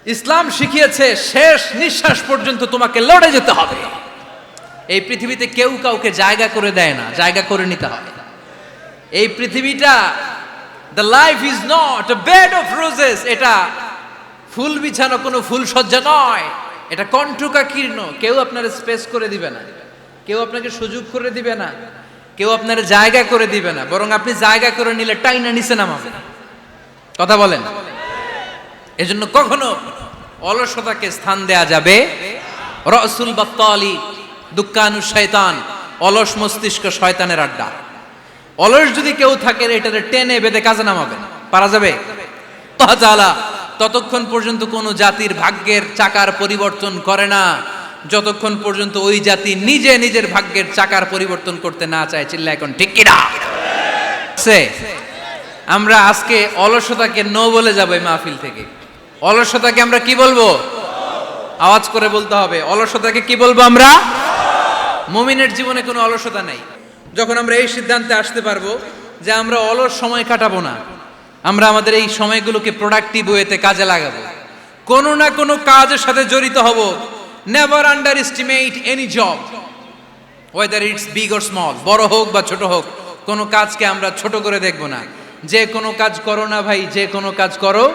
ইসলাম শিখিয়েছে শেষ নিঃশ্বাস পর্যন্ত তোমাকে লড়ে যেতে হবে। এই পৃথিবীতে কেউ কাউকে জায়গা করে দেয় না, জায়গা করে নিতে হয়। এই পৃথিবীটা, the life is not a bed of roses, এটা ফুল বিছানো কোনো ফুলসজ্জা নয়, এটা কণ্টকাকীর্ণ। কেউ আপনার স্পেস করে দিবে না, কেউ আপনাকে সুযোগ করে দিবে না, কেউ আপনার জায়গা করে দিবে না, বরং আপনি জায়গা করে নিলে টাইনা নিচে নামাবে। কথা বলেন। এজন্য কখনো অলসতাকে স্থান দেয়া যাবে। রসুল বাত্তালি দুক্কানু শয়তান, অলস মস্তিষ্ক শয়তানের আড্ডা। অলস যদি কেউ থাকে এটারে টেনে বেঁধে কাজে নামাবে, পারা যাবে? আল্লাহ তাআলা ততক্ষণ পর্যন্ত কোন জাতির ভাগ্যের চাকার পরিবর্তন করে না যতক্ষণ পর্যন্ত ওই জাতি নিজে নিজের ভাগ্যের চাকার পরিবর্তন করতে না চায়। চিল্লা এখন ঠিক কিনা? আমরা আজকে অলসতাকে নো বলে যাবো এই মাহফিল থেকে। অলসতাকে আমরা কি বলবো? আওয়াজ করে বলতে হবে। অলসতাকে কি বলবো আমরা? মুমিনের জীবনে কোনো অলসতা নাই। যখন আমরা এই সিদ্ধান্তে আসতে পারবো যে আমরা অলস সময় কাটাবো না, আমরা আমাদের এই সময়গুলোকে প্রোডাক্টিভ ওয়েতে কাজে লাগাবো, কোনো না কোনো কাজের সাথে জড়িত হব। Never under estimate any job, whether it's big or small, বড় হোক বা ছোট হোক, কোনো কাজকে আমরা ছোট করে দেখবো না। যে কোনো কাজ করো না ভাই, যে কোনো কাজ করো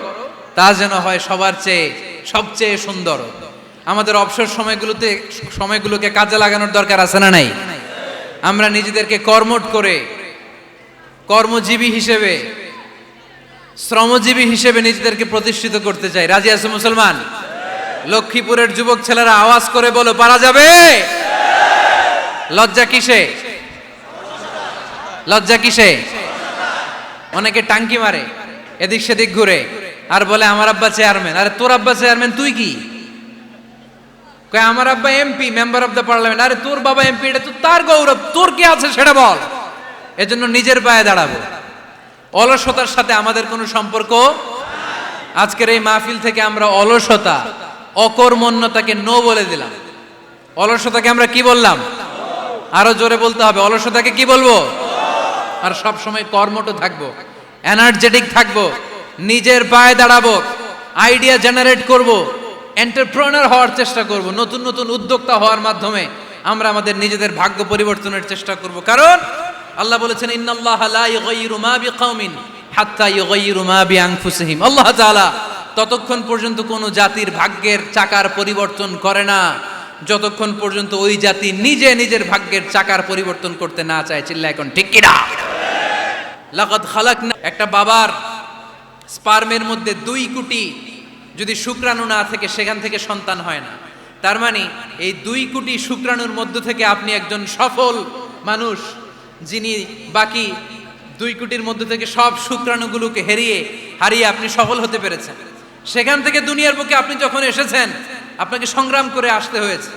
তা যেন হয় সবার চেয়ে সবচেয়ে সুন্দর। আমাদের অবসর সময়গুলোকে কাজে লাগানোর দরকার আছে না নাই? আমরা নিজেদেরকে কর্মঠ করে, কর্মজীবী হিসেবে, শ্রমজীবী হিসেবে নিজেদেরকে প্রতিষ্ঠিত করতে চাই। রাজি আছে মুসলমান? লক্ষ্মীপুরের যুবক ছেলেরা আওয়াজ করে বলো, পারা যাবে? লজ্জা কিসে? লজ্জা কিসে? অনেকে টাঙ্কি মারে, এদিক সেদিক ঘুরে আর বলে আমার আব্বা চেয়ারম্যান। আরে তোর আব্বা চেয়ারম্যান, তুই কি? কয় আমার আব্বা MP, member of the parliament. আরে তোর বাবা এমপি, এটা তো তার গৌরব, তোর কি আছে সেটা বল। এজন্য নিজের পায়ে দাঁড়াবো। অলসতার সাথে আমাদের কোনো সম্পর্ক। আজকের এই মাহফিল থেকে আমরা অলসতা, অকর্মণ্যতাকে নো বলে দিলাম। অলসতাকে আমরা কি বললাম? আরো জোরে বলতে হবে। অলসতাকে কি বলবো? আর সব সময় কর্মঠ থাকবো, এনার্জেটিক থাকবো, নিজের পায়ে দাঁড়াবো, আইডিয়া জেনারেট করব, এন্টারপ্রেনার হওয়ার চেষ্টা করব। নতুন নতুন উদ্যোক্তা হওয়ার মাধ্যমে আমরা আমাদের নিজেদের ভাগ্য পরিবর্তনের চেষ্টা করব। কারণ আল্লাহ বলেছেন, ইন্নাল্লাহা লা ইউগাইয়িরু মা বিকাউমিন হাত্তা ইউগাইয়িরু মা বিআনফুসিহিম। আল্লাহ তাআলা ততক্ষণ পর্যন্ত কোন জাতির ভাগ্যের চাকার পরিবর্তন করে না যতক্ষণ পর্যন্ত ওই জাতি নিজে নিজের ভাগ্যের চাকার পরিবর্তন করতে না চায়। চিল্লা এখন ঠিক কিনা? লাকাদ খালাকনা, একটা বাবার স্পার্মের মধ্যে 2 কোটি যদি শুক্রাণু না থেকে সেখান থেকে সন্তান হয় না। তার মানে এই 2 কোটি শুক্রাণুর মধ্য থেকে আপনি একজন সফল মানুষ, যিনি বাকি 2 কোটির মধ্য থেকে সব শুক্রাণুগুলোকে হারিয়ে আপনি সফল হতে পেরেছেন। সেখান থেকে দুনিয়ার বুকে আপনি যখন এসেছেন, আপনাকে সংগ্রাম করে আসতে হয়েছে।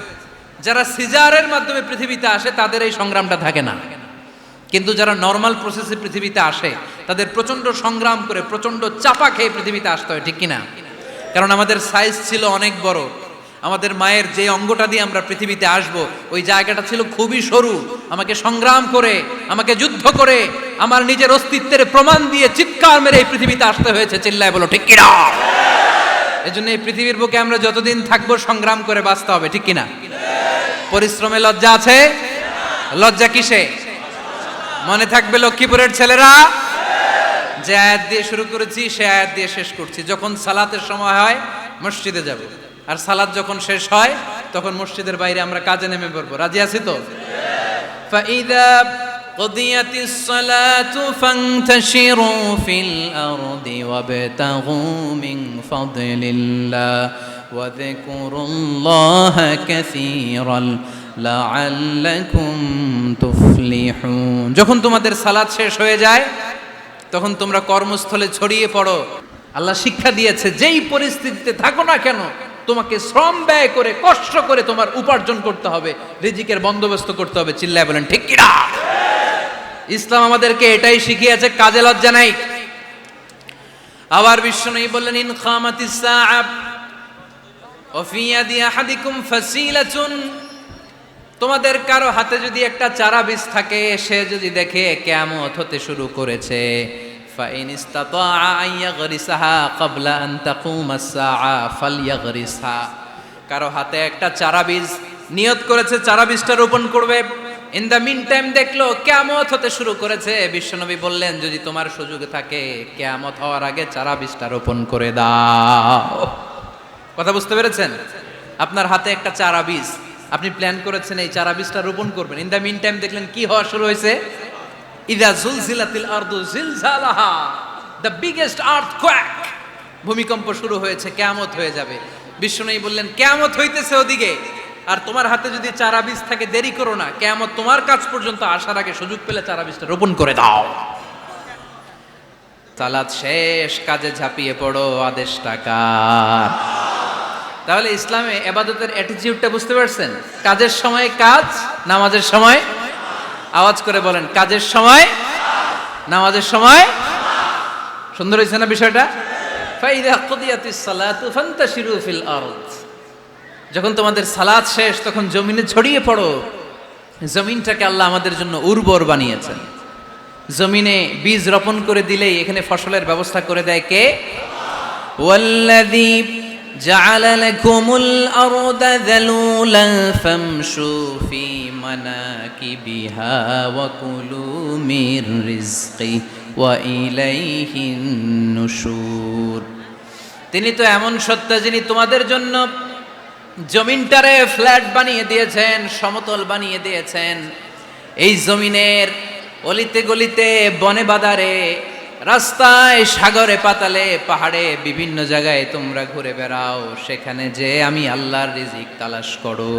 যারা সিজারের মাধ্যমে পৃথিবীতে আসে তাদের এই সংগ্রামটা থাকে না, কিন্তু যারা নর্মাল প্রসেসে পৃথিবীতে আসে তাদের প্রচন্ড সংগ্রাম করে, প্রচন্ড চাপা খেয়ে পৃথিবীতে আসতে হয়। ঠিক কিনা? কারণ আমাদের সাইজ ছিল অনেক বড়। আমাদের মায়ের যে অঙ্গটা দিয়ে আমরা পৃথিবীতে আসব, ওই জায়গাটা ছিল খুবই সরু। আমাকে সংগ্রাম করে, আমাকে যুদ্ধ করে, আমার নিজের অস্তিত্বের প্রমাণ দিয়ে চিৎকার মেরে এই পৃথিবীতে আসতে হয়েছে। চিল্লায় বলো ঠিক কিনা? এজন্য এই পৃথিবীর বুকে আমরা যতদিন থাকবো সংগ্রাম করে বাঁচতে হবে। ঠিক কিনা? পরিশ্রমে লজ্জা আছে? লজ্জা কিসে? মনে থাকবে লক্ষ্মীপুরের ছেলেরা, যে আয়াত দিয়ে শুরু করেছি সে আয়াত দিয়ে শেষ করছি। যখন সালাতের সময় হয় মসজিদে যাব, আর সালাত যখন শেষ হয় তখন মসজিদের বাইরে আমরা কাজে নেমে পড়বো। রাজি আছি তো? ফাইদা কুদিয়াতিস সালাতু ফান্তাশিরু ফিল আরদি ওয়াবতাগু মিন ফাদলিল্লাহ ওয়া যিকুরুল্লাহা কাসীরান লাআল্লাকুম তুফলিহুন। যখন তোমাদের সালাত শেষ হয়ে যায় তখন তোমরা কর্মস্থলে ছড়িয়ে পড়ো। আল্লাহ শিক্ষা দিয়েছে, যেই পরিস্থিতিতে থাকো না কেন তোমাকে শ্রম ব্যয় করে, কষ্ট করে তোমার উপার্জন করতে হবে, রিজিকের বন্দোবস্ত করতে হবে। চিল্লায় বলেন ঠিক কিনা? ইসলাম আমাদেরকে এটাই শিখিয়েছে, কাজে লজ্জা নাই। আবার বিশ্বনবী বললেন, ইন খামাতিস সাআ ওয়া ফি ইয়াদি আহাদিকুম ফাসিলাতুন, তোমাদের কারো হাতে যদি একটা চারা বীজ থাকে, সে যদি দেখে কিয়ামত হতে শুরু করেছে, ফাইন ইসতাতাআ আন ইয়াগরিসাহা ক্বাবলা আন তাকুমাস সাআ ফালইয়াগরিসহা। কারো হাতে একটা চারা বীজ নিয়ত করেছে, চারা বীজটা রোপণ করবে। ইন দ্য মিন টাইম দেখলো কিয়ামত হতে শুরু করেছে। বিশ্বনবী বললেন, যদি তোমার সুযোগ থাকে কিয়ামত হওয়ার আগে চারা বীজটা রোপণ করে দাও। কথা বুঝতে পেরেছেন? আপনার হাতে একটা চারা বীজ, আপনি প্ল্যান করেছেন এই চারা বীজটা রোপণ করবেন। ইন দ্য মিন টাইম দেখলেন কি হওয়া শুরু হয়েছে? ইযা জুলজিলাতিল আরদু জিলজালাহা, দ্য বিগেস্ট আর্থকোয়েক, ভূমিকম্প শুরু হয়েছে, কিয়ামত হয়ে যাবে। বিশ্বনবী বললেন, কিয়ামত হইতেছে ওদিকে, আর তোমার হাতে যদি চারা বীজ থাকে দেরি করো না, কিয়ামত তোমার কাছ পর্যন্ত আসার আগে সুযোগ পেলে চারা বীজটা রোপণ করে দাও। সালাত শেষ, কাজে ঝাঁপিয়ে পড়ো, আদেশটা কার? তাহলে ইসলামে ইবাদতের অ্যাটিটিউডটা বুঝতে পারছেন? কাজের সময় কাজ, নামাজের সময়, আওয়াজ করে বলেন, কাজের সময়, নামাজের সময়। সুন্দর হয়েছে না বিষয়টা? ফাইদা কুদিয়াতিস সালাতু ফান্তাশিরু ফিল আরদ, যখন তোমাদের সালাত শেষ তখন জমিনে ছড়িয়ে পড়ো। জমিনটাকে আল্লাহ আমাদের জন্য উর্বর বানিয়েছেন। জমিনে বীজ রোপণ করে দিলেই এখানে ফসলের ব্যবস্থা করে দেয় কে? ওয়াল্লাযী জাআলা লাকুমুল আরদা যালুলান ফামশু ফি মানাকিবিহা ওয়া কুলু মির রিজকি ওয়া ইলাইহিন নুশুর। তিনি তো এমন সত্তা যিনি তোমাদের জন্য জমিনটারে ফ্ল্যাট বানিয়ে দিয়েছেন, সমতল বানিয়ে দিয়েছেন। এই জমিনের অলিতে গলিতে, বনে বাদারে, রাস্তায়, সাগরে, পাতালে, পাহাড়ে, বিভিন্ন জায়গায় তোমরা ঘুরে বেড়াও, সেখানে যে আমি আল্লাহর রিজিক তালাশ করো।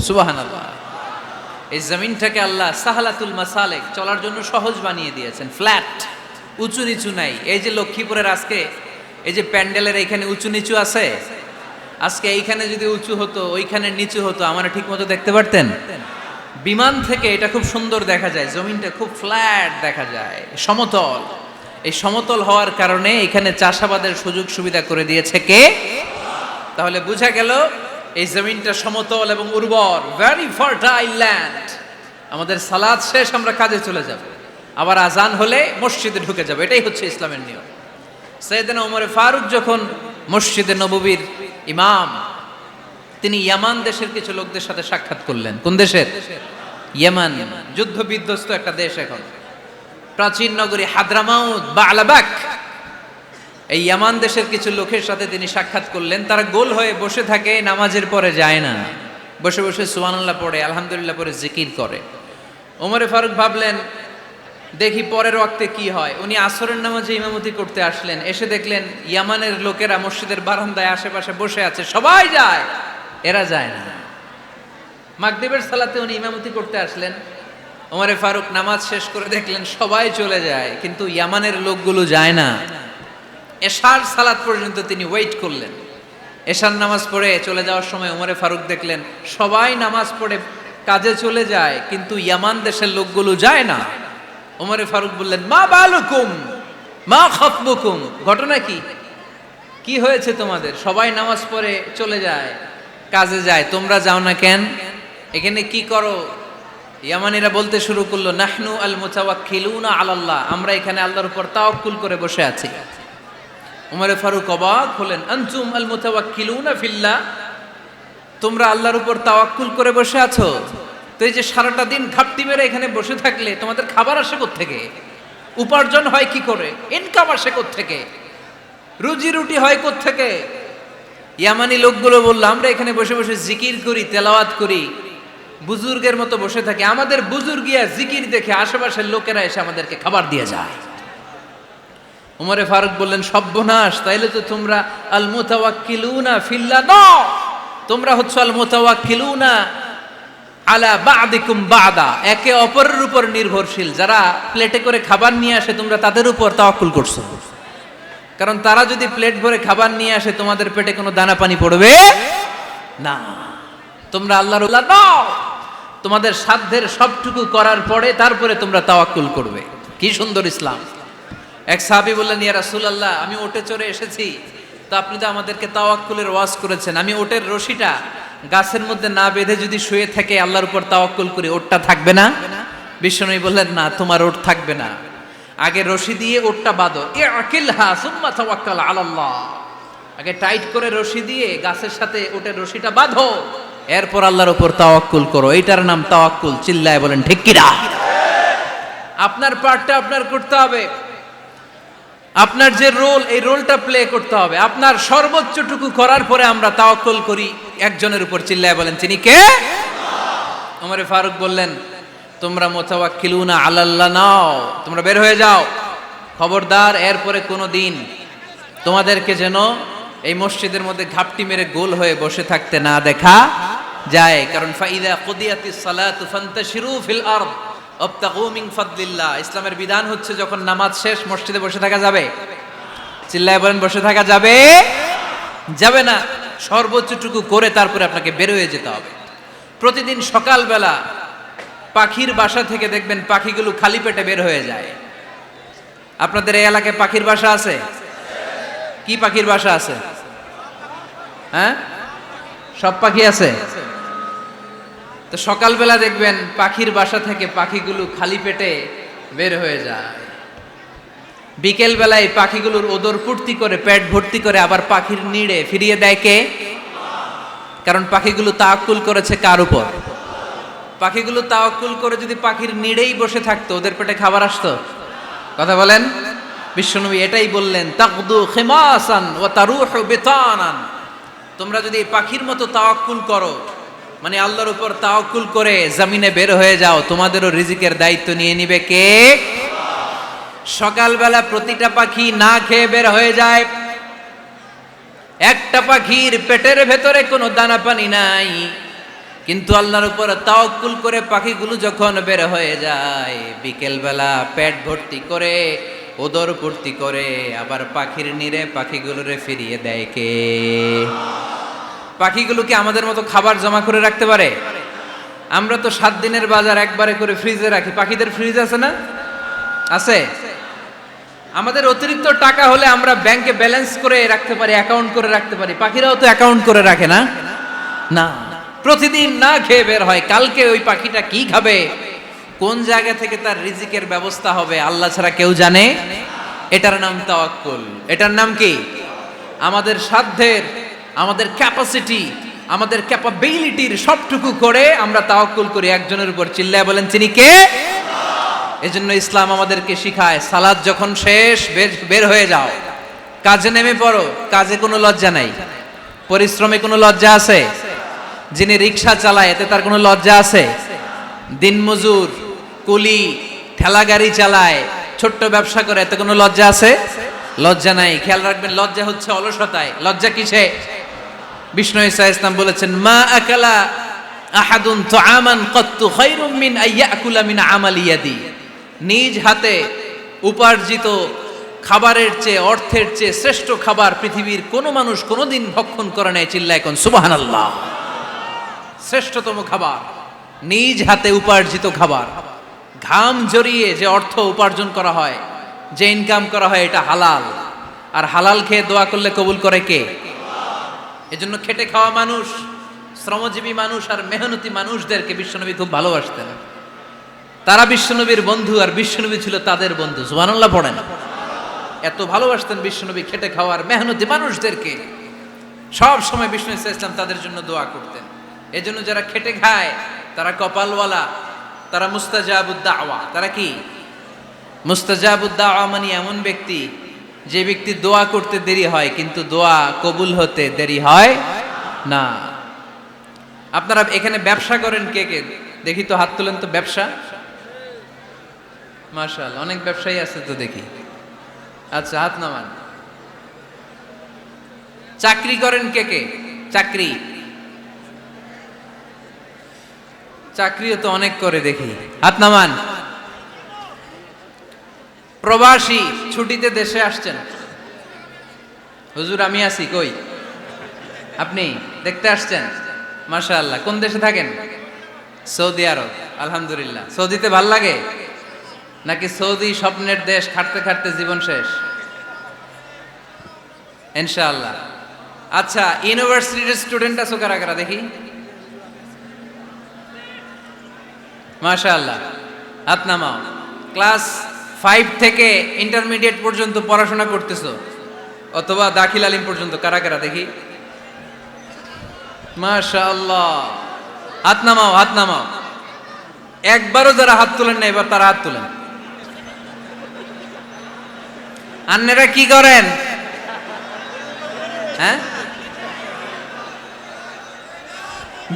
সুবহানাল্লাহ। এই জমিনটাকে আল্লাহ সাহালাতুল মাসালেক, চলার জন্য সহজ বানিয়ে দিয়েছেন, ফ্ল্যাট, উঁচু নিচু নাই। এই যে লক্ষ্মীপুরের আজকে এই যে প্যান্ডেলের এখানে উঁচু নিচু আছে, আজকে এইখানে যদি উঁচু হতো ওইখানে নিচু হতো, আমরা ঠিক মতো দেখতে পারতেন? বিমান থেকে এটা খুব সুন্দর দেখা যায়, জমিনটা খুব ফ্ল্যাট দেখা যায়, সমতল। এই সমতল হওয়ার কারণে এখানে চাষাবাদের সুযোগ সুবিধা করে দিয়েছে কে? তাহলে বোঝা গেল এই জমিনটা সমতল এবং উর্বর, ভেরি ফার্টাইল ল্যান্ড। আমাদের সালাত শেষ আমরা কাজে চলে যাব, আবার আজান হলে মসজিদে ঢুকে যাব। এটাই হচ্ছে ইসলামের নিয়ম। সাইয়েদনা ওমর ফারুক যখন মসজিদে নববীর ইমাম, তিনি ইয়ামান দেশের কিছু লোকদের সাথে সাক্ষাৎ করলেন। কোন দেশের? ইয়ামান, যুদ্ধ বিধ্বস্ত একটা দেশ এখন। প্রাচীন নগরী হাদ্রামাউত, বালাবাক, এই ইয়ামান দেশের কিছু লোকের সাথে তিনি সাক্ষাৎ করলেন। তারা গোল হয়ে বসে থাকে, নামাজের পরে যায় না, বসে বসে সুবহানাল্লাহ পড়ে, আলহামদুলিল্লাহ পড়ে জিকির করে। ওমরে ফারুক ভাবলেন, দেখি পরের ওয়াক্তে কি হয়। উনি আসরের নামাজে ইমামতি করতে আসলেন, এসে দেখলেন ইয়ামানের লোকেরা মসজিদের বারান্দায় আশেপাশে বসে আছে, সবাই যায়, এরা যায় না। মাগরিবের সালাতে উনি ইমামতি করতে আসলেন, ওমরে ফারুক নামাজ শেষ করে দেখলেন সবাই চলে যায়, কিন্তু ইয়ামানের লোকগুলো যায় না। এশার সালাত পর্যন্ত তিনি ওয়েট করলেন। এশার নামাজ পড়ে চলে যাওয়ার সময় ওমরে ফারুক দেখলেন সবাই নামাজ পড়ে কাজে চলে যায়, কিন্তু ইয়ামান দেশের লোকগুলো যায় না। ওমরে ফারুক বললেন, মা বালুকুম মা খাতবুকুম, ঘটনা কি? কি হয়েছে তোমাদের? সবাই নামাজ পড়ে চলে যায়, কাজে যায়, তোমরা যাও না কেন? এখানে কি করো? ইয়ামানিরা বলতে শুরু করলো, নাহনু আল মুতাওয়াক্কিলুনা আলাল্লাহ, আমরা এখানে আল্লাহর উপর তাওয়াক্কুল করে বসে আছি। ওমরে ফারুক অবাক হলেন, আনতুম আল মুতাওয়াক্কিলুনা ফিল্লাহ, তোমরা আল্লাহর উপর তাওয়াক্কুল করে বসে আছো? তো এই যে সারাটা দিন ঘাপটি মেরে এখানে বসে থাকলে তোমাদের খাবার আসে কোত্থেকে? উপার্জন হয় কি করে? ইনকাম আসে কোত্থেকে? রুজি রুটি হয় কোত্থেকে? ইয়ামানি লোকগুলো বললো, আমরা এখানে বসে বসে জিকির করি, তেলাওয়াত করি, বুজুর্গের মতো বসে থাকি, আমাদের বুজুর্গিয়া জিকির দেখে আশেপাশের লোকেরা এসে আমাদেরকে খাবার দিয়ে যায়। ওমরে ফারুক বললেন, সর্বনাশ, তাইলে তো তোমরা আল মুতাওয়াক্কিলুনা ফিল্লাহ নও, তোমরা হচ্ছে আল মুতাওয়াক্কিলুনা আলা বা'দিকুম বা'দা, একে অপরের উপর নির্ভরশীল। যারা প্লেটে করে খাবার নিয়ে আসে তোমরা তাদের উপর তাওয়াক্কুল করছো, কারণ তারা যদি প্লেট ভরে খাবার নিয়ে আসে তোমাদের পেটে কোনো দানা পানি পড়বে না। তোমরা আল্লাহর ওয়ালি নও, তোমাদের সাধ্যের সবটুকু করার পরে তারপরে তোমরা তাওয়াক্কুল করবে। কি সুন্দর ইসলাম! এক সাহাবী বললেন, ইয়া রাসূলুল্লাহ, আমি ওটে চড়ে এসেছি, তো আপনি তো আমাদেরকে তাওয়াক্কুলের ওয়াজ করেছেন, আমি ওটের রশিটা গাছের মধ্যে না বেঁধে যদি শুয়ে থাকে আল্লাহর উপর তাওয়াক্কুল করি, ওটটা থাকবে না? বিশ্বনবী বললেন, না, তোমার ওট থাকবে না। আগে রশি দিয়ে ওটটা বাঁধো, ইআকিলহা সুম্মা তাওয়াক্কাল আলাল্লাহ। আগে টাইট করে রশি দিয়ে গাছের সাথে ওটের রশিটা বাঁধো, এরপর আল্লাহর উপর তাওয়াক্কুল করো। এইটার নাম তাওয়াক্কুল। চিল্লায় বলেন ঠিক কিনা? আপনার পার্টটা আপনার করতে হবে। আপনার যে রোল, এই রোলটা প্লে করতে হবে। আপনার সর্বোচ্চটুকু করার পরে আমরা তাওয়াক্কুল করি একজনের উপর। চিল্লায় বলেন তিনি কে? ওমর ফারুক বললেন, তোমরা মুতাওয়াক্কিলুনা আলাল্লাহ নাও, তোমরা বের হয়ে যাও। খবরদার এরপরে কোনো দিন তোমাদেরকে যেন এই মসজিদের মধ্যে ঘাপটি মেরে গোল হয়ে বসে থাকতে না দেখা যায়। কারণ ফাইদা কুদিয়াতিস সালাতু ফান্তাশিরু ফিল আরদ ওয়াবতাগু মিন ফাদলিল্লাহ। ইসলামের বিধান হচ্ছে যখন নামাজ শেষ মসজিদে বসে থাকা যাবে? চিল্লায় বলেন বসে থাকা যাবে? যাবে না। সর্বোচ্চটুকু করে তারপরে আপনাকে বের হয়ে যেতে হবে। প্রতিদিন সকালবেলা পাখির বাসা থেকে দেখবেন পাখিগুলো খালি পেটে বের হয়ে যায়। আপনাদের এই এলাকায় পাখির বাসা আছে? কি পাখির বাসা আছে? হ্যাঁ, সব পাখি আছে। তো সকালবেলা দেখবেন পাখির বাসা থেকে পাখিগুলো খালি পেটে বের হয়ে যায়। বিকেল বেলায় পাখিগুলোর ওদর পূর্তি করে পেট ভর্তি করে আবার পাখির নিড়ে ফিরিয়ে দেয় কে? কারণ পাখিগুলো তাওয়াক্কুল করেছে কার উপর? পাখিগুলো তাওয়াক্কুল করে যদি পাখির নিড়েই বসে থাকতো, ওদের পেটে খাবার আসতো? কথা বলেন। বিশ্বনবী এটাই বললেন, তাকদু খিমাসান ওয়া তারুহু বিতানান। তোমরা যদি পাখির মতো তাওয়াক্কুল করো, মানে আল্লাহর উপর তাওয়াক্কুল করে জমিনে বের হয়ে যাও, তোমাদেরও রিজিকের দায়িত্ব নিয়ে নিবে কে? সকালবেলা প্রতিটা পাখি না খেয়ে বের হয়ে যায়। একটা পাখির পেটের ভেতরে কোনো দানা পানি নাই, কিন্তু আল্লাহর উপর তাওয়াক্কুল করে পাখিগুলো যখন বের হয়ে যায়, বিকেল বেলা পেট ভর্তি করে ওদর পূর্তি করে আবার পাখির নিরে পাখিগুলোরে ফিরিয়ে দেয় কে? পাখিগুলো কি আমাদের মতো খাবার জমা করে রাখতে পারে? আমরা তো 7 দিনের বাজার একবারে করে ফ্রিজে রাখি। পাখিদের ফ্রিজ আছে না? আছে। আমাদের অতিরিক্ত টাকা হলে আমরা ব্যাংকে ব্যালেন্স করে রাখতে পারি, অ্যাকাউন্ট করে রাখতে পারি। পাখিরাও তো অ্যাকাউন্ট করে রাখে না? না, প্রতিদিন না খেয়ে বের হয়। কালকে ওই পাখিটা কি খাবে, কোন জায়গা থেকে তার রিজিকের ব্যবস্থা হবে আল্লাহ ছাড়া কেউ জানে। এটার নাম তাওয়াক্কুল। এটার নাম কি? আমাদের সাধ্যের, আমাদের ক্যাপাসিটি, আমাদের ক্যাপাবিলিটির সবটুকু করে আমরা তাওয়াক্কুল করি একজনের উপর। চিল্লায় বলেন তিনি কে? এজন্য ইসলাম আমাদেরকে শিখায়, সালাত যখন শেষ বের হয়ে যাও, কাজে নেমে পড়ো। কাজে কোনো লজ্জা নাই। পরিশ্রমে কোনো লজ্জা আছে? যিনি রিক্সা চালায় এতে তার কোনো লজ্জা আছে? দিনমজুর, কুলি, ঠেলা গাড়ি চালায়, ছোট্ট ব্যবসা করে, এতে কোনো লজ্জা আছে? লজ্জা নাই। খেয়াল রাখবেন, লজ্জা হচ্ছে অলসতায়। লজ্জা কিসে? বিষ্ণু ঈসা ইসলাম বলেছেন, মা আকালা আহাদুন তুআমান কাত্তু খায়রুম মিন আইয়াকুলা মিন আমালি ইয়াদি। নিজ হাতে উপার্জিত খাবারের চেয়ে, অর্থের চেয়ে শ্রেষ্ঠ খাবার পৃথিবীর কোনো মানুষ কোনোদিন ভক্ষণ করে নাই। চিল্লায় কোন সুবহানাল্লাহ। শ্রেষ্ঠতম খাবার নিজ হাতে উপার্জিত খাবার। ঘাম জড়িয়ে যে অর্থ উপার্জন করা হয়, যে ইনকাম করা হয়, এটা হালাল। আর হালাল খেয়ে দোয়া করলে কবুল করে কে? এজন্য খেটে খাওয়া মানুষ, শ্রমজীবী মানুষ আর মেহনতি মানুষদেরকে বিশ্বনবী খুব ভালোবাসতেন। তারা বিশ্বনবীর বন্ধু আর বিশ্বনবী ছিল তাদের বন্ধু। সুবহানাল্লাহ পড়েন। এত ভালোবাসতেন বিশ্বনবী খেটে খাওয়ার মেহনতি মানুষদেরকে। সব সময় বিষ্ণু ইসলাম তাদের জন্য দোয়া করতেন। এজন্য যারা খেটে খায় তারা কপালওয়ালা, তারা মুস্তাজাবুদ দাওয়া। তারা কি? মুস্তাজাবুদ দাওয়া মানে এমন ব্যক্তি যে ব্যক্তি দোয়া করতে দেরি হয় কিন্তু দোয়া কবুল হতে দেরি হয় না। আপনারা এখানে ব্যবসা করেন কে কে? দেখি তো, হাত তুলেন তো। ব্যবসা, মাশাআল্লাহ, অনেক ব্যবসায়ী আছে তো দেখি। আচ্ছা, হাত নামান। চাকরি করেন কে কে? চাকরি, চাকরিও তো অনেক করে দেখি, হাত নামান। প্রবাসী, ছুটিতে দেশে আসছেন। হুজুর আমি আছি কই? আপনি দেখতে আসছেন? মাশাআল্লাহ। কোন দেশে থাকেন? সৌদি আরব। আলহামদুলিল্লাহ। সৌদিতে ভাল লাগে নাকি সৌদি স্বপ্নের দেশ, খাটতে খাটতে জীবন শেষ? ইনশাআল্লাহ। আচ্ছা, ইউনিভার্সিটির স্টুডেন্ট আছো কারা কারা দেখি? মাশাআল্লাহ, হাত নামাও। ক্লাস 5 থেকে ইন্টারমিডিয়েট পর্যন্ত পড়াশোনা করতেছো অথবা দাখিল আলিম পর্যন্ত, কারা কারা দেখি? মাশাআল্লাহ, হাত নামাও, হাত নামাও। একবারও যারা হাত তুলেন না এবার তারা হাত তুলেন। আন্নেরা কি করেন? হ্যাঁ,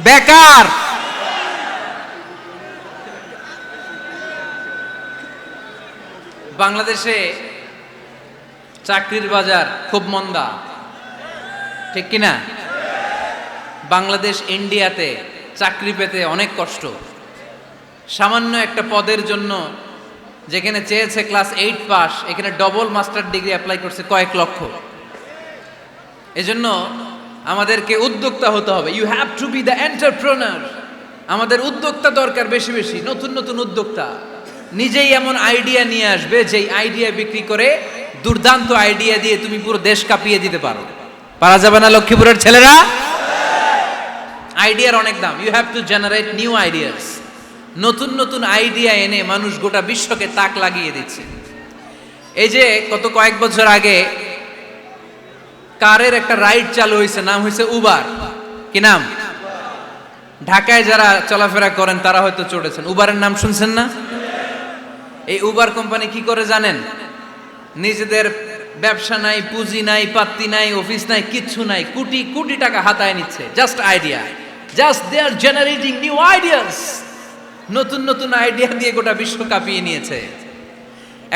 বেকার। বাংলাদেশে চাকরির বাজার খুব মন্দা, ঠিক কিনা? বাংলাদেশ ইন্ডিয়াতে চাকরি পেতে অনেক কষ্ট। সামান্য একটা পদের জন্য যেখানে চেয়েছে ক্লাস 8 পাস, এখানে ডবল মাস্টার ডিগ্রি অ্যাপ্লাই করছে কয়েক লক্ষ। এজন্য আমাদেরকে উদ্যোক্তা হতে হবে। You have to be the entrepreneur. আমাদের উদ্যোক্তা দরকার, বেশি বেশি নতুন নতুন উদ্যোক্তা। নিজেই এমন আইডিয়া নিয়ে আসবে যেই আইডিয়া বিক্রি করে দুর্দান্ত আইডিয়া দিয়ে তুমি পুরো দেশ কাঁপিয়ে দিতে পারো। পারা যাবে না লক্ষ্মীপুরের ছেলেরা? আইডিয়ার অনেক দাম। You have to generate new ideas. নতুন নতুন আইডিয়া এনে মানুষ গোটা বিশ্বকে তাক লাগিয়ে দিচ্ছে। এই যে কত কয়েক বছর আগে কারের একটা রাইড চালু হয়েছে, নাম হয়েছে উবার। কি নাম? ঢাকায় যারা চলাফেরা করেন তারা হয়তো চড়েছেন। উবারের নাম শুনছেন না? এই উবার কোম্পানি কি করে জানেন? নিজেদের ব্যবসা নাই, পুঁজি নাই, পাত্তি নাই, অফিস নাই, কিচ্ছু নাই, কোটি কোটি টাকা হাতায় নিচ্ছে। Just idea, just they are generating new ideas. নতুন নতুন আইডিয়া দিয়ে গোটা বিশ্ব কাঁপিয়ে নিয়েছে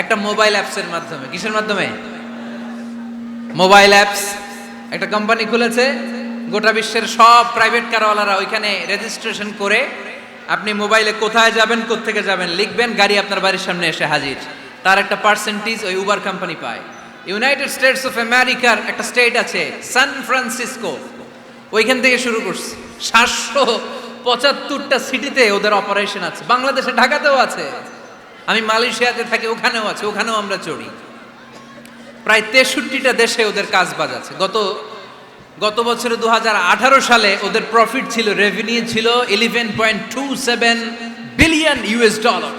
একটা মোবাইল অ্যাপসের মাধ্যমে। কিসের মাধ্যমে? Mobile apps. একটা কোম্পানি খুলেছে, গোটা বিশ্বের সব প্রাইভেট কারওয়ালারা ওইখানে রেজিস্ট্রেশন করে আপনি মোবাইলে কোথায় যাবেন, কোত্থেকে যাবেন লিখবেন, গাড়ি আপনার বাড়ির সামনে এসে হাজির। তার একটা পার্সেন্টেজ ওই উবার কোম্পানি পায়। ইউনাইটেড স্টেটস অফ আমেরিকার একটা স্টেট আছে সান ফ্রান্সিসকো, ওইখান থেকে শুরু করছে। 775টা সিটিতে ওদের অপারেশন আছে। বাংলাদেশে ঢাকাতেও আছে। আমি মালয়েশিয়াতে থাকি, ওখানেও আছে, ওখানেও আমরা চড়ি। প্রায় 63টা দেশে ওদের কাজ বাজ আছে। গত বছরে 2018 সালে ওদের প্রফিট ছিল, রেভিনিউ ছিল 11.27 billion US dollar,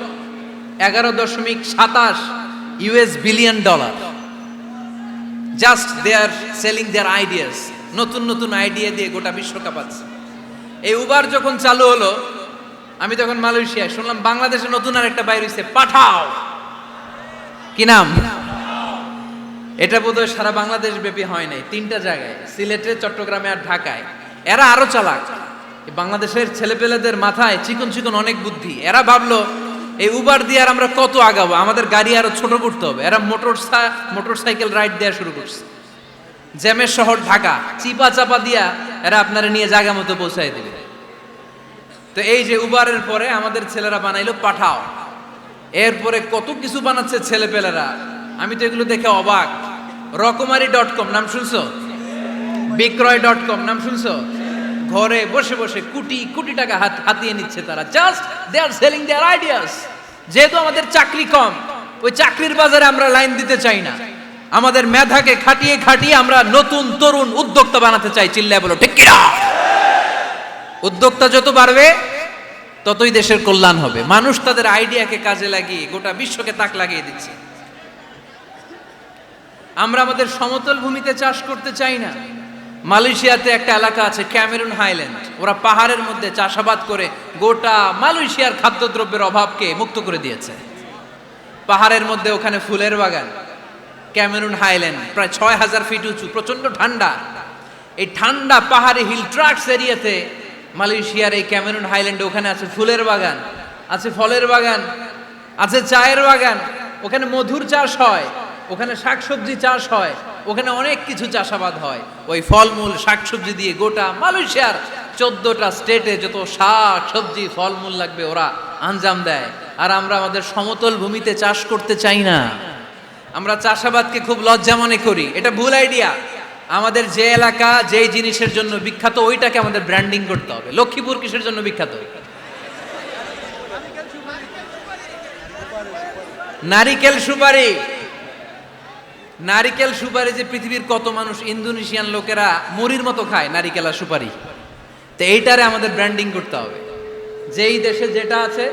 11.27 US billion dollar. Just they are selling their ideas. নতুন নতুন আইডিয়া দিয়ে গোটা বিশ্ব কাঁপাচ্ছে। এই উবার যখন চালু হলো, আমি তখন মালয়েশিয়ায়, শুনলাম বাংলাদেশে নতুন আর একটা বাইর হইছে, পাঠাও। কি নাম? এটা বোধহয় সারা বাংলাদেশ ব্যাপী হয় নাই, 3টা জায়গায়, সিলেটে, চট্টগ্রামে আর ঢাকায়। এরা আরো চালাক। বাংলাদেশের ছেলেপেলেদের মাথায় চিকন চিকন অনেক বুদ্ধি। এরা ভাবলো এই উবার দিয়ে আর আমরা কত আগাবো, আমাদের গাড়ি আরো ছোট করতে হবে। এরা মোটরসাইকেল রাইড দেওয়া শুরু করছে। জ্যামের শহর ঢাকা, চিপা চাপা দিয়া এরা আপনারা নিয়ে জায়গা মতো পৌঁছায় দিবে। তো এই যে উবারের পরে আমাদের ছেলেরা বানাইলো পাঠাও। এরপরে কত কিছু বানাচ্ছে ছেলেপেলেরা, আমি তো এগুলো দেখে অবাক। রকমারি.com নাম শুনছো? বিক্রয়.com নাম শুনছো? ঘরে বসে বসে কোটি কোটি টাকা হাতিয়ে নিচ্ছে তারা। Just they are selling their ideas. যেহেতু আমাদের চাকরি কম, ওই চাকরির বাজারে আমরা লাইন দিতে চাই না। আমাদের মেধাকে খাটিয়ে খাটিয়ে আমরা নতুন তরুণ উদ্যোক্তা বানাতে চাই। চিল্লায় বলো ঠিক কিনা? উদ্যোক্তা যত বাড়বে ততই দেশের কল্যাণ হবে। মানুষ তাদের আইডিয়াকে কাজে লাগিয়ে গোটা বিশ্বকে তাক লাগিয়ে দিচ্ছে। আমরা আমাদের সমতল ভূমিতে চাষ করতে চাই না। মালয়েশিয়াতে একটা এলাকা আছে ক্যামেরুন হাইল্যান্ড, ওরা পাহাড়ের মধ্যে চাষাবাদ করে গোটা মালয়েশিয়ার খাদ্যদ্রব্যের অভাবকে মুক্ত করে দিয়েছে। পাহাড়ের মধ্যে ওখানে ফুলের বাগান, ক্যামেরুন হাইল্যান্ড প্রায় 6000 ফিট উঁচু, প্রচন্ড ঠান্ডা। এই ঠান্ডা পাহাড়ি হিল ট্রাক্স এরিয়াতে মালয়েশিয়ার এই ক্যামেরুন হাইল্যান্ডে ওখানে আছে ফুলের বাগান, আছে ফলের বাগান, আছে চায়ের বাগান, ওখানে মধুর চাষ হয়, ওখানে শাকসবজি চাষ হয়, ওখানে অনেক কিছু চাষাবাদ হয়। ওই ফলমূল শাকসবজি দিয়ে গোটা মালয়েশিয়ার 14টা স্টেটে যত শাক সবজি ফলমূল লাগবে ওরা আঞ্জাম দেয়। আর আমরা আমাদের সমতল ভূমিতে চাষ করতে চাই না। আমরা চাষাবাদকে খুব লজ্জা মনে করি। এটা ভুল আইডিয়া। আমাদের যে এলাকা যেই জিনিসের জন্য বিখ্যাত ওইটাকে আমাদের ব্র্যান্ডিং করতে হবে। লক্ষ্মীপুর কিসের জন্য বিখ্যাত? নারিকেল সুপারি। নারিকেল সুপারি যে পৃথিবীর কত মানুষ, ইন্দোনেশিয়ান লোকেরা মুড়ির মতো খায় নারিকেল আর সুপারি। তো এইটারে আমাদের ব্র্যান্ডিং করতে হবে। যেই দেশে যেটা আছে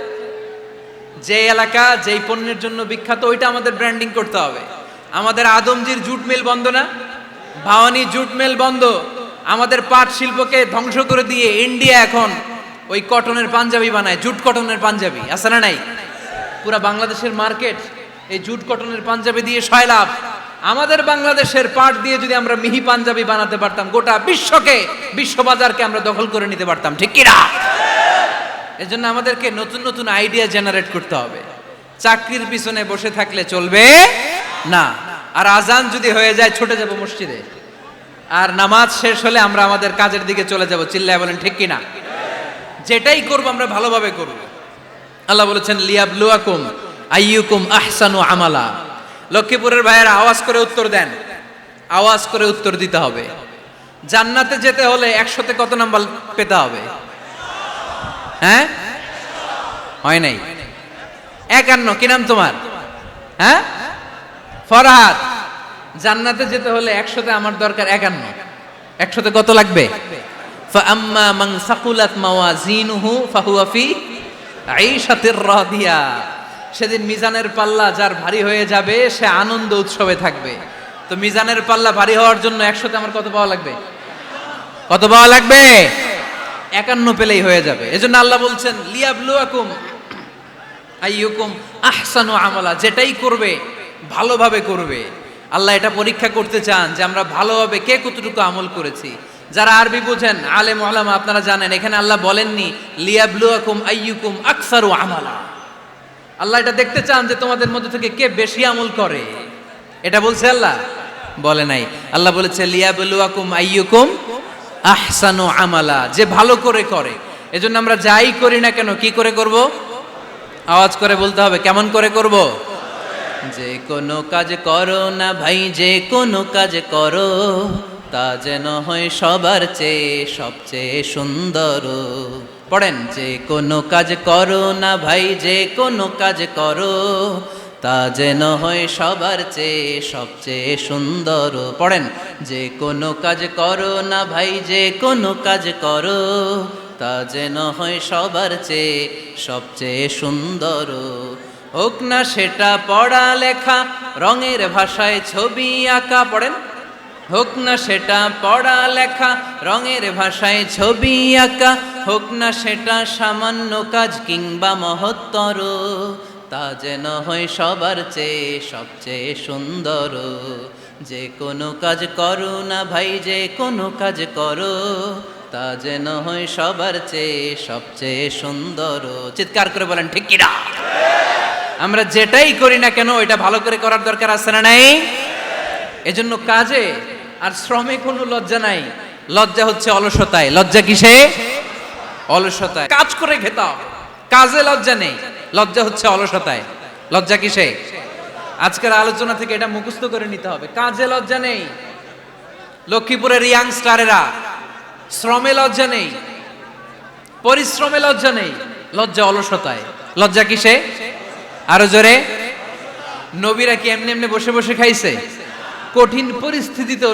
যে এলাকা যেই পণ্যের জন্য বিখ্যাত ওইটা আমাদের ব্র্যান্ডিং করতে হবে। আমাদের আদমজির জুট মিল বন্ধ না, ভাওয়ানি জুট মিল বন্ধ, আমাদের পাট শিল্পকে ধ্বংস করে দিয়ে ইন্ডিয়া এখন ওই কটনের পাঞ্জাবি বানায়, জুট কটনের পাঞ্জাবি, আছে না নাই? পুরা বাংলাদেশের মার্কেট এই জুট কটনের পাঞ্জাবি দিয়ে সয়লাভ। আমাদের বাংলাদেশের পাট দিয়ে যদি আমরা মিহি পাঞ্জাবি বানাতে পারতাম, গোটা বিশ্বকে, বিশ্ববাজারকে আমরা দখল করে নিতে পারতাম, ঠিক কি না? এজন্য আমাদেরকে নতুন নতুন আইডিয়া জেনারেট করতে হবে। চাকরির পিছনে বসে থাকলে চলবে না। আর আজান যদি হয়ে যায় ছুটে যাব মসজিদে, আর নামাজ শেষ হলে আমরা আমাদের কাজের দিকে চলে যাব। চিল্লায় বলেন ঠিক কি না? যেটাই করব আমরা ভালোভাবে করব। আল্লাহ বলেছেন লিয়াবলুয়াকুম আইয়ুকুম আহসানু আমালা। লক্ষ্মীপুরের ভাইয়েরা আওয়াজ করে উত্তর দেন, আওয়াজ করে উত্তর দিতে হবে। জান্নাতে যেতে হলে 100তে কত নাম্বার পেতে হবে? হ্যাঁ, হয় নাই 51। কি নাম তোমার? হ্যাঁ, ফরহাদ। জান্নাতে যেতে হলে 100তে আমার দরকার 51। 100তে কত লাগবে? ফাআম্মা মান সাকুলাত মাওয়াজিনুহু ফাহুয়া ফি আইশাতির রাদিয়া। সেদিন মিজানের পাল্লা যার ভারী হয়ে যাবে সে আনন্দ উৎসবে থাকবে। তো মিজানের পাল্লা ভারী হওয়ার জন্য 100তে আমার কত পাওয়া লাগবে? কত পাওয়া লাগবে? 51 পেলেই হয়ে যাবে। এজন্য আল্লাহ বলছেন লিয়াবলুয়াকুম আইয়ুকুম আহসানু আমালা। যেটাই করবে ভালোভাবে করবে। আল্লাহ এটা পরীক্ষা করতে চান যে আমরা ভালোভাবে কে কতটুকু আমল করেছি। যারা আরবি বুঝেন, আলেম ওলামা, আপনারা জানেন এখানে আল্লাহ বলেননি লিয়াবলুয়াকুম আইয়ুকুম আকসারু আমালা। আল্লাহ এটা দেখতে চান যে তোমাদের মধ্যে থেকে কে বেশি আমল করে। এটা বলছে আল্লাহ? বলে নাই। আল্লাহ বলেছে লিয়াবলুয়াকুম আইয়ুকুম আহসানু আমালা, যে ভালো করে করে। এজন্য আমরা যাই করি না কেন কি করে করব? আওয়াজ করে বলতে হবে। কেমন করে করব? যে কোনো কাজ করো না ভাই, যে কোনো কাজ করো তা যেন হয় সবার চেয়ে সবচেয়ে সুন্দর। পড়েন, যে কোনো কাজ করো না ভাই, যে কোনো কাজ করো তা যেন হয় সবার চেয়ে সবচেয়ে সুন্দর। পড়েন, যে কোনো কাজ করো না ভাই, যে কোনো কাজ করো তা যেন হয় সবার চেয়ে সবচেয়ে সুন্দর। হোক না সেটা পড়া লেখা, রঙের ভাষায় ছবি আঁকা। পড়েন, হোক না সেটা পড়া লেখা, রঙের ভাষায় ছবি আঁকা। হোক না সেটা সামান্য কাজ কিংবা মহত্তর, তা যেন হয় সবার চেয়ে সবচেয়ে সুন্দর। যে কোনো কাজ করো না ভাই, যে কোনো কাজ করো তা যেন হয় সবার চেয়ে সবচেয়ে সুন্দর। চিৎকার করে বলেন ঠিক কি না? আমরা যেটাই করি না কেন এটা ভালো করে করার দরকার আছে না নাই? এজন্য কাজে আর শ্রমে কোনো লজ্জা নাই। লজ্জা হচ্ছে অলসতায়। লজ্জা কিসে? অলসতায়। কাজ করে খেতে হবে, কাজে লজ্জা নেই। লজ্জা হচ্ছে অলসতায়। লজ্জা কিসে? আজকের আলোচনা থেকে এটা মুখস্থ করে নিতে হবে। কাজে লজ্জা নেই। লক্ষ্মীপুরের ইয়াংস্টারেরা শ্রমে লজ্জা নেই, পরিশ্রমে লজ্জা নেই। লজ্জা অলসতায়। লজ্জা কিসে? আরো জোরে। নবীরা কি এমনি এমনি বসে বসে খাইছে? কঠিন পরিস্থিতিতেও